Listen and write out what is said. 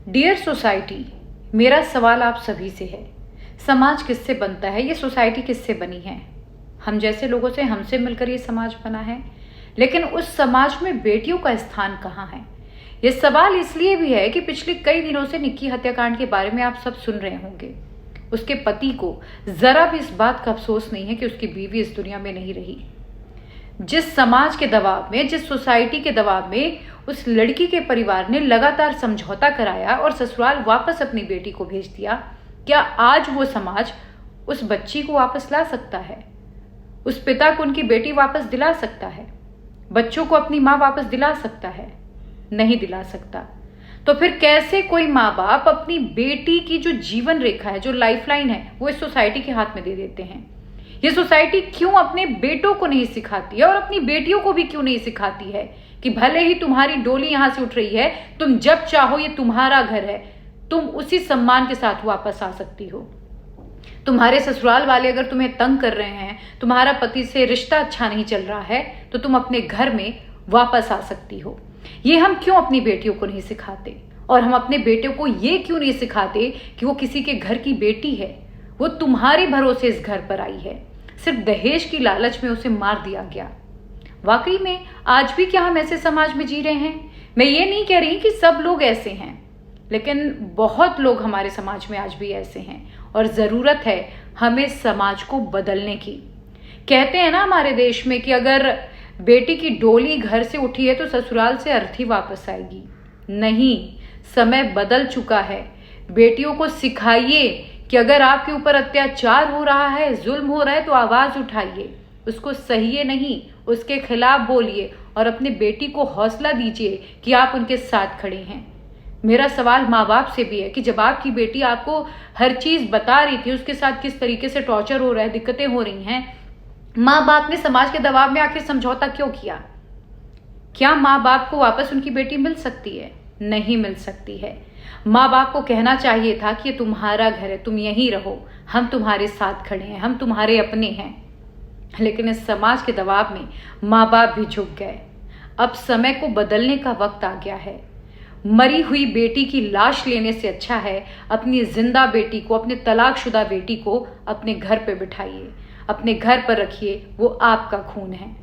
Dear society, मेरा सवाल आप सभी से है। समाज किससे बनता है? ये सोसाइटी किससे बनी है? हम जैसे लोगों से, हमसे मिलकर ये समाज बना है। लेकिन उस समाज में बेटियों का स्थान कहाँ है? ये सवाल इसलिए भी है कि पिछले कई दिनों से निक्की हत्याकांड के बारे में आप सब सुन रहे होंगे। उसके पति को जरा भी इस बात का अफसोस नहीं है कि उसकी बीवी इस दुनिया में नहीं रही। जिस समाज के दबाव में, जिस सोसाइटी के दबाव में उस लड़की के परिवार ने लगातार समझौता कराया और ससुराल वापस अपनी बेटी को भेज दिया, क्या आज वो समाज उस बच्ची को वापस ला सकता है? उस पिता को उनकी बेटी वापस दिला सकता है? बच्चों को अपनी माँ वापस दिला सकता है? नहीं दिला सकता। तो फिर कैसे कोई माँ बाप अपनी बेटी की जो जीवन रेखा है, जो लाइफलाइन है, वो इस सोसाइटी के हाथ में दे देते हैं? ये सोसाइटी क्यों अपने बेटों को नहीं सिखाती है और अपनी बेटियों को भी क्यों नहीं सिखाती है कि भले ही तुम्हारी डोली यहां से उठ रही है, तुम जब चाहो, ये तुम्हारा घर है, तुम उसी सम्मान के साथ वापस आ सकती हो। तुम्हारे ससुराल वाले अगर तुम्हें तंग कर रहे हैं, तुम्हारा पति से रिश्ता अच्छा नहीं चल रहा है, तो तुम अपने घर में वापस आ सकती हो। ये हम क्यों अपनी बेटियों को नहीं सिखाते? और हम अपने बेटों को ये क्यों नहीं सिखाते कि वो किसी के घर की बेटी है? वो तुम्हारे भरोसे इस घर पर आई है, सिर्फ दहेज की लालच में उसे मार दिया गया। वाकई में आज भी क्या हम ऐसे समाज में जी रहे हैं? मैं ये नहीं कह रही कि सब लोग ऐसे हैं, लेकिन बहुत लोग हमारे समाज में आज भी ऐसे हैं और जरूरत है हमें समाज को बदलने की। कहते हैं ना हमारे देश में कि अगर बेटी की डोली घर से उठी है तो ससुराल से अर्थी वापस आएगी। नहीं, समय बदल चुका है। बेटियों को सिखाइए कि अगर आपके ऊपर अत्याचार हो रहा है, जुल्म हो रहा है, तो आवाज उठाइए, उसको सहिए नहीं, उसके खिलाफ बोलिए और अपने बेटी को हौसला दीजिए कि आप उनके साथ खड़े हैं। मेरा सवाल माँ बाप से भी है कि जब आपकी बेटी आपको हर चीज बता रही थी, उसके साथ किस तरीके से टॉर्चर हो रहा है, दिक्कतें हो रही हैं, माँ बाप ने समाज के दबाव में आखिर समझौता क्यों किया? क्या माँ बाप को वापस उनकी बेटी मिल सकती है? नहीं मिल सकती है। माँ बाप को कहना चाहिए था कि ये तुम्हारा घर है, तुम यहीं रहो, हम तुम्हारे साथ खड़े हैं, हम तुम्हारे अपने हैं। लेकिन इस समाज के दबाव में माँ बाप भी झुक गए। अब समय को बदलने का वक्त आ गया है। मरी हुई बेटी की लाश लेने से अच्छा है अपनी जिंदा बेटी को, अपने तलाकशुदा बेटी को अपने घर पे बिठाइए, अपने घर पर रखिए, वो आपका खून है।